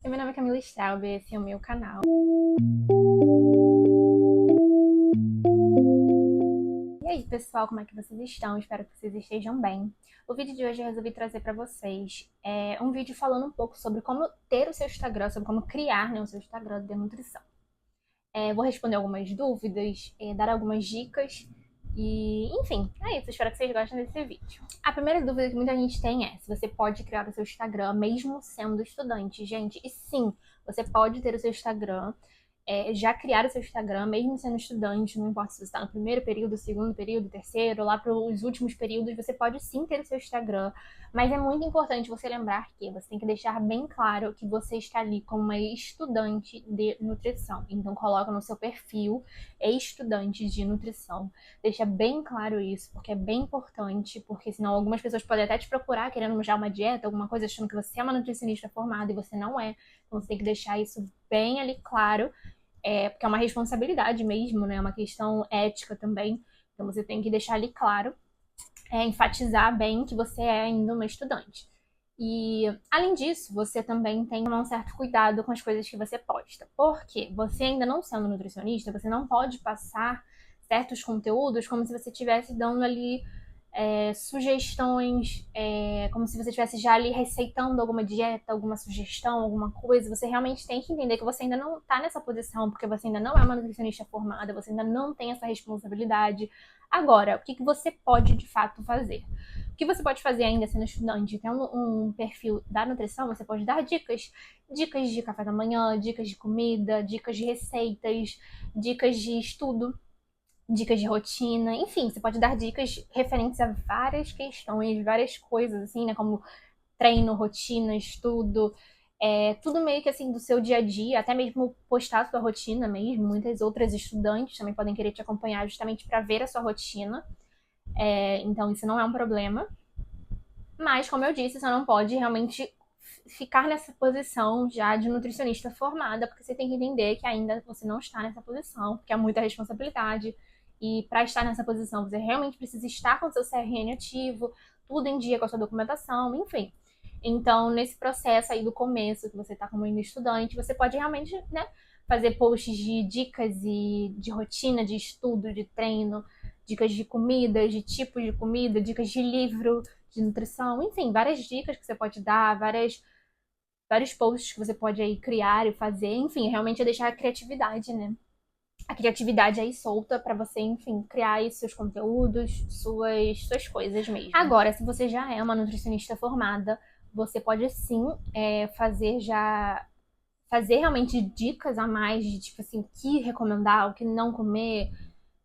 Meu nome é Camila Straub, esse é o meu canal. E aí, pessoal, como é que vocês estão? Espero que vocês estejam bem. O vídeo de hoje eu resolvi trazer para vocês um vídeo falando um pouco sobre como ter o seu Instagram, sobre como criar, né, o seu Instagram de nutrição. Vou responder algumas dúvidas, dar algumas dicas e, enfim, é isso. Espero que vocês gostem desse vídeo. A primeira dúvida que muita gente tem é se você pode criar o seu Instagram mesmo sendo estudante. Gente, e sim, você pode ter o seu Instagram, já criar o seu Instagram, mesmo sendo estudante, não importa se você está no primeiro período, segundo período, terceiro, lá para os últimos períodos, você pode sim ter o seu Instagram, mas é muito importante você lembrar que você tem que deixar bem claro que você está ali como uma estudante de nutrição. Então, coloca no seu perfil estudante de nutrição. Deixa bem claro isso, porque é bem importante, porque senão algumas pessoas podem até te procurar querendo já uma dieta, alguma coisa, achando que você é uma nutricionista formada e você não é. Então, você tem que deixar isso bem ali claro, porque é uma responsabilidade mesmo, né? É uma questão ética também. Então você tem que deixar ali claro, enfatizar bem que você é ainda uma estudante. E, além disso, você também tem que tomar um certo cuidado com as coisas que você posta. Porque você ainda não sendo nutricionista, você não pode passar certos conteúdos como se você estivesse dando ali sugestões, como se você estivesse já ali receitando alguma dieta, alguma sugestão, alguma coisa. Você realmente tem que entender que você ainda não está nessa posição, porque você ainda não é uma nutricionista formada, você ainda não tem essa responsabilidade. Agora, o que você pode de fato fazer? O que você pode fazer ainda sendo estudante? Tendo um perfil da nutrição, você pode dar dicas. Dicas de café da manhã, dicas de comida, dicas de receitas, dicas de estudo, dicas de rotina, enfim, você pode dar dicas referentes a várias questões, várias coisas, assim, né? Como treino, rotina, estudo, tudo meio que assim do seu dia a dia, até mesmo postar a sua rotina mesmo. Muitas outras estudantes também podem querer te acompanhar justamente para ver a sua rotina. Então isso não é um problema. Mas, como eu disse, você não pode realmente ficar nessa posição já de nutricionista formada, porque você tem que entender que ainda você não está nessa posição, porque é muita responsabilidade. E para estar nessa posição, você realmente precisa estar com o seu CRN ativo, tudo em dia com a sua documentação, enfim. Então, nesse processo aí do começo, que você está como ainda estudante, você pode realmente, né, fazer posts de dicas e de rotina, de estudo, de treino, dicas de comida, de tipo de comida, dicas de livro, de nutrição, enfim, várias dicas que você pode dar, vários posts que você pode aí criar e fazer, enfim, realmente é deixar a criatividade, né? A criatividade aí solta para você, enfim, criar aí seus conteúdos, suas coisas mesmo. Agora, se você já é uma nutricionista formada, você pode sim fazer realmente dicas a mais de tipo assim, o que recomendar, o que não comer,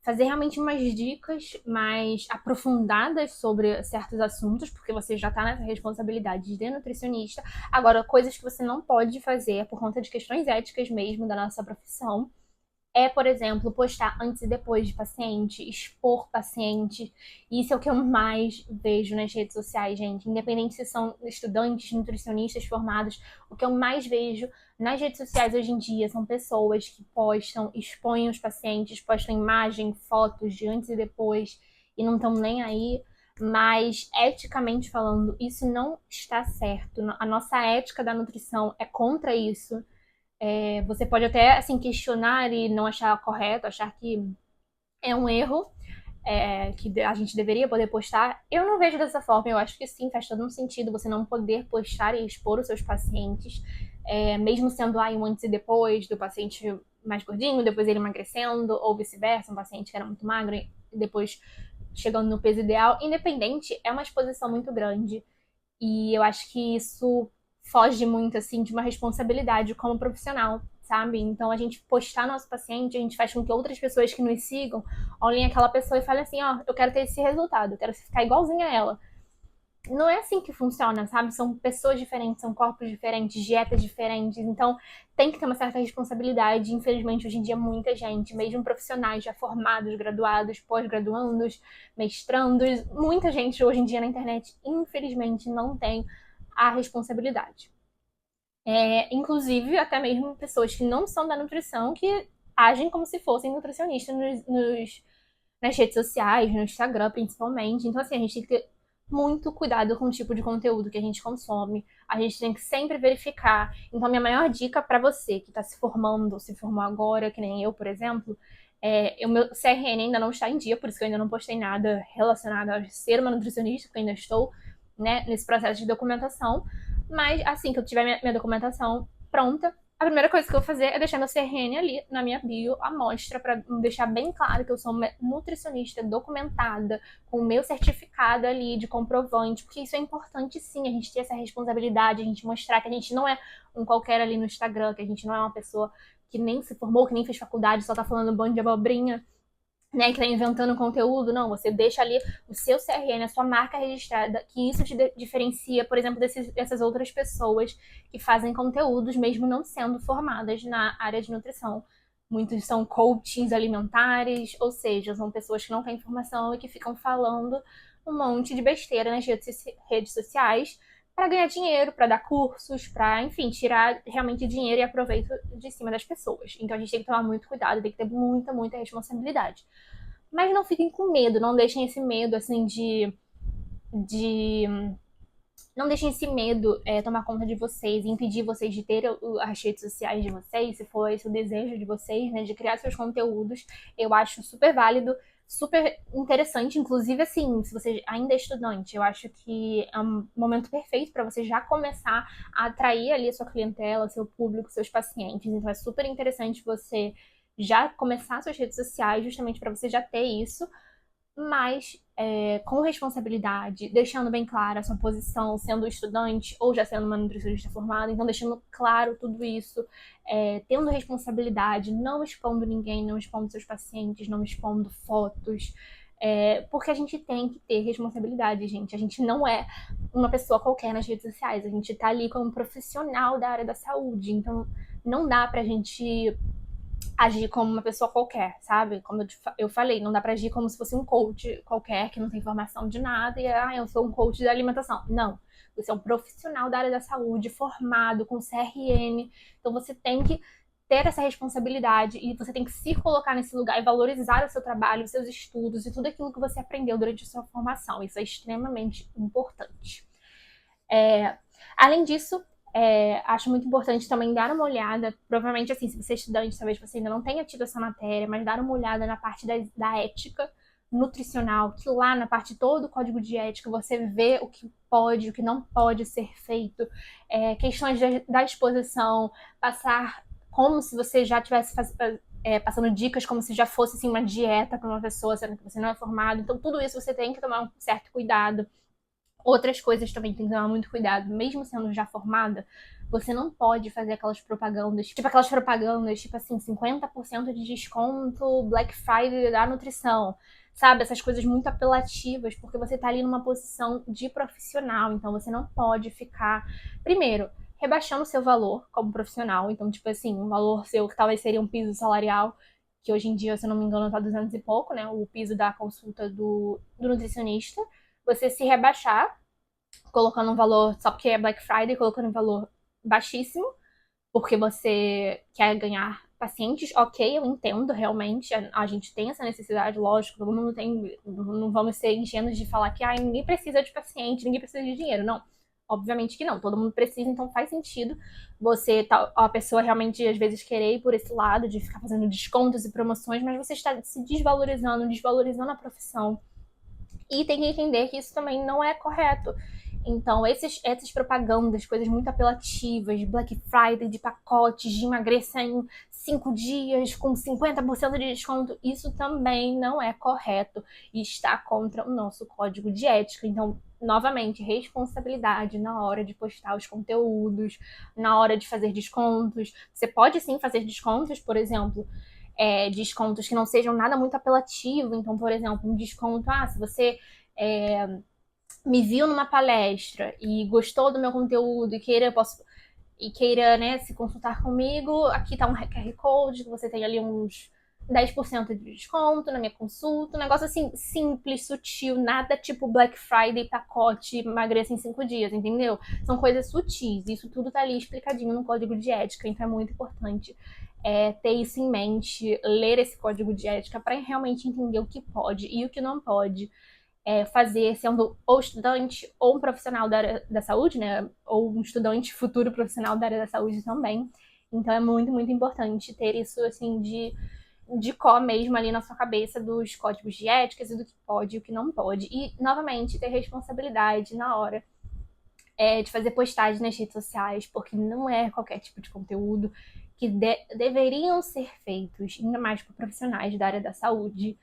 fazer realmente umas dicas mais aprofundadas sobre certos assuntos, porque você já está nessa responsabilidade de nutricionista. Agora, coisas que você não pode fazer por conta de questões éticas mesmo da nossa profissão por exemplo, postar antes e depois de paciente, expor paciente. Isso é o que eu mais vejo nas redes sociais, gente. Independente se são estudantes, nutricionistas formados, o que eu mais vejo nas redes sociais hoje em dia são pessoas que postam, expõem os pacientes, postam imagem, fotos de antes e depois e não estão nem aí. Mas, eticamente falando, isso não está certo. A nossa ética da nutrição é contra isso. Você pode até assim questionar e não achar correto, achar que é um erro, que a gente deveria poder postar. Eu não vejo dessa forma, eu acho que sim, faz todo um sentido você não poder postar e expor os seus pacientes, mesmo sendo um antes e depois do paciente mais gordinho, depois ele emagrecendo, ou vice-versa, um paciente que era muito magro e depois chegando no peso ideal. Independente, é uma exposição muito grande. E eu acho que isso foge muito, assim, de uma responsabilidade como profissional, sabe? Então, a gente postar nosso paciente, a gente faz com que outras pessoas que nos sigam olhem aquela pessoa e falem assim, ó, eu quero ter esse resultado, eu quero ficar igualzinha a ela. Não é assim que funciona, sabe? São pessoas diferentes, são corpos diferentes, dietas diferentes, então tem que ter uma certa responsabilidade. Infelizmente, hoje em dia, muita gente, mesmo profissionais já formados, graduados, pós-graduandos, mestrandos, muita gente hoje em dia na internet, infelizmente, não tem a responsabilidade. Inclusive, até mesmo pessoas que não são da nutrição, que agem como se fossem nutricionistas nas redes sociais, no Instagram principalmente. Então, assim, a gente tem que ter muito cuidado com o tipo de conteúdo que a gente consome. A gente tem que sempre verificar. Então, minha maior dica para você que está se formando, se formou agora, que nem eu, por exemplo, o meu CRN ainda não está em dia, por isso que eu ainda não postei nada relacionado a ser uma nutricionista, porque eu ainda estou, né, nesse processo de documentação. Mas assim que eu tiver minha documentação pronta, a primeira coisa que eu vou fazer é deixar meu CRN ali na minha bio, à mostra, para deixar bem claro que eu sou uma nutricionista documentada, com o meu certificado ali de comprovante, porque isso é importante sim, a gente ter essa responsabilidade, a gente mostrar que a gente não é um qualquer ali no Instagram, que a gente não é uma pessoa que nem se formou, que nem fez faculdade, só tá falando um bando de abobrinha, né, que tá inventando conteúdo. Não, você deixa ali o seu CRN, a sua marca registrada, que isso te diferencia, por exemplo, dessas outras pessoas que fazem conteúdos mesmo não sendo formadas na área de nutrição. Muitos são coachings alimentares, ou seja, são pessoas que não têm formação e que ficam falando um monte de besteira nas redes sociais para ganhar dinheiro, para dar cursos, para, enfim, tirar realmente dinheiro e aproveito de cima das pessoas. Então a gente tem que tomar muito cuidado, tem que ter muita, muita responsabilidade. Mas não fiquem com medo, não deixem esse medo, assim, de não deixem esse medo tomar conta de vocês e impedir vocês de ter as redes sociais de vocês, se for esse o desejo de vocês, né, de criar seus conteúdos. Eu acho super válido, super interessante, inclusive assim, se você ainda é estudante, eu acho que é um momento perfeito para você já começar a atrair ali a sua clientela, seu público, seus pacientes. Então é super interessante você já começar suas redes sociais, justamente para você já ter isso, mas com responsabilidade, deixando bem clara a sua posição, sendo estudante ou já sendo uma nutricionista formada, então deixando claro tudo isso, tendo responsabilidade, não expondo ninguém, não expondo seus pacientes, não expondo fotos, porque a gente tem que ter responsabilidade, gente. A gente não é uma pessoa qualquer nas redes sociais, a gente tá ali como um profissional da área da saúde, então não dá pra gente agir como uma pessoa qualquer, sabe? Como eu falei, não dá pra agir como se fosse um coach qualquer que não tem formação de nada e, eu sou um coach da alimentação. Não. Você é um profissional da área da saúde, formado, com CRN. Então você tem que ter essa responsabilidade e você tem que se colocar nesse lugar e valorizar o seu trabalho, os seus estudos e tudo aquilo que você aprendeu durante a sua formação. Isso é extremamente importante. Além disso, acho muito importante também dar uma olhada, provavelmente assim, se você é estudante, talvez você ainda não tenha tido essa matéria, mas dar uma olhada na parte da ética nutricional, que lá na parte todo o código de ética você vê o que pode, o que não pode ser feito, questões da exposição, passar como se você já tivesse passando dicas como se já fosse assim, uma dieta para uma pessoa, sendo que você não é formado. Então tudo isso você tem que tomar um certo cuidado. Outras coisas também tem que tomar muito cuidado, mesmo sendo já formada, você não pode fazer aquelas propagandas, tipo assim, 50% de desconto, Black Friday da nutrição, sabe? Essas coisas muito apelativas, porque você tá ali numa posição de profissional, então você não pode ficar, primeiro, rebaixando o seu valor como profissional, então, tipo assim, um valor seu que talvez seria um piso salarial, que hoje em dia, se eu não me engano, tá 200 e pouco, né? O piso da consulta do nutricionista, você se rebaixar, colocando um valor só porque é Black Friday, colocando um valor baixíssimo, porque você quer ganhar pacientes, ok, eu entendo realmente, a gente tem essa necessidade, lógico, todo mundo tem, não vamos ser ingênuos de falar que ninguém precisa de paciente, ninguém precisa de dinheiro, não. Obviamente que não, todo mundo precisa, então faz sentido você, a pessoa realmente às vezes querer ir por esse lado de ficar fazendo descontos e promoções, mas você está se desvalorizando a profissão. E tem que entender que isso também não é correto. Então, essas propagandas, coisas muito apelativas, de Black Friday, de pacotes, de emagreça em 5 dias com 50% de desconto, isso também não é correto e está contra o nosso código de ética. Então, novamente, responsabilidade na hora de postar os conteúdos, na hora de fazer descontos. Você pode sim fazer descontos, por exemplo, descontos que não sejam nada muito apelativo. Então, por exemplo, um desconto, se você me viu numa palestra e gostou do meu conteúdo e queira, né, se consultar comigo, aqui tá um QR Code, que você tem ali uns 10% de desconto na minha consulta, um negócio assim, simples, sutil, nada tipo Black Friday, pacote, emagreça em 5 dias, entendeu? São coisas sutis, isso tudo tá ali explicadinho no código de ética, então é muito importante ter isso em mente, ler esse código de ética para realmente entender o que pode e o que não pode. fazer sendo ou estudante ou um profissional da área da saúde, né? Ou um estudante futuro profissional da área da saúde também. Então é muito, muito importante ter isso, assim, de có mesmo ali na sua cabeça dos códigos de éticas e do que pode e o que não pode. E, novamente, ter responsabilidade na hora de fazer postagem nas redes sociais, porque não é qualquer tipo de conteúdo que deveriam ser feitos, ainda mais por profissionais da área da saúde.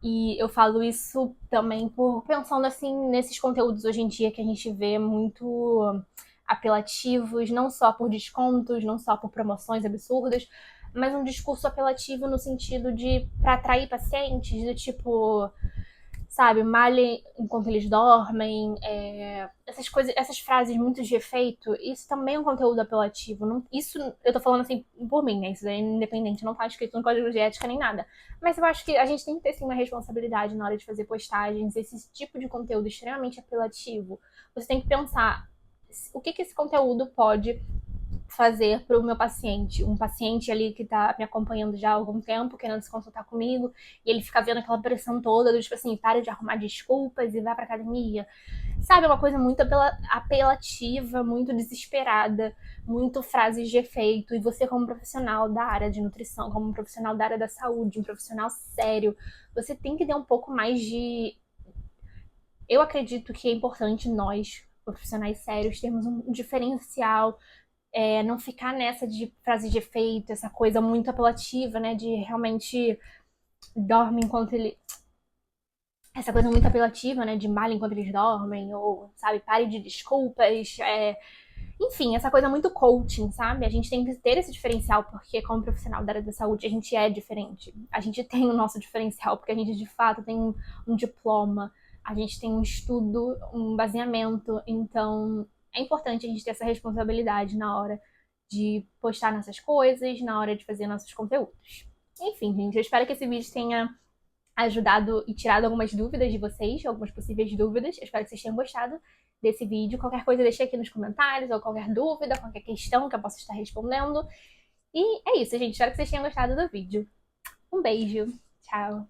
E eu falo isso também por pensando assim nesses conteúdos hoje em dia que a gente vê muito apelativos, não só por descontos, não só por promoções absurdas, mas um discurso apelativo no sentido de para atrair pacientes, do tipo, sabe, malhem enquanto eles dormem, essas coisas, essas frases muito de efeito, isso também é um conteúdo apelativo. Não, isso eu tô falando assim por mim, né? Isso daí é independente, não tá escrito no código de ética nem nada. Mas eu acho que a gente tem que ter sim uma responsabilidade na hora de fazer postagens, esse tipo de conteúdo extremamente apelativo. Você tem que pensar o que esse conteúdo pode fazer para o meu paciente, um paciente ali que está me acompanhando já há algum tempo, querendo se consultar comigo, e ele fica vendo aquela pressão toda, do tipo assim, para de arrumar desculpas e vai pra academia. Sabe, uma coisa muito apelativa, muito desesperada, muito frases de efeito, e você como profissional da área de nutrição, como um profissional da área da saúde, um profissional sério, você tem que ter um pouco mais de... Eu acredito que é importante nós, profissionais sérios, termos um diferencial, não ficar nessa de frase de efeito, essa coisa muito apelativa, né? De realmente dorme enquanto ele. Essa coisa muito apelativa, né? De malha enquanto eles dormem, ou, sabe, pare de desculpas. Enfim, essa coisa muito coaching, sabe? A gente tem que ter esse diferencial, porque como profissional da área da saúde, a gente é diferente. A gente tem o nosso diferencial, porque a gente de fato tem um diploma, a gente tem um estudo, um baseamento, então é importante a gente ter essa responsabilidade na hora de postar nossas coisas, na hora de fazer nossos conteúdos. Enfim, gente, eu espero que esse vídeo tenha ajudado e tirado algumas dúvidas de vocês, algumas possíveis dúvidas. Eu espero que vocês tenham gostado desse vídeo. Qualquer coisa deixa aqui nos comentários, ou qualquer dúvida, qualquer questão que eu possa estar respondendo. E é isso, gente. Espero que vocês tenham gostado do vídeo. Um beijo. Tchau.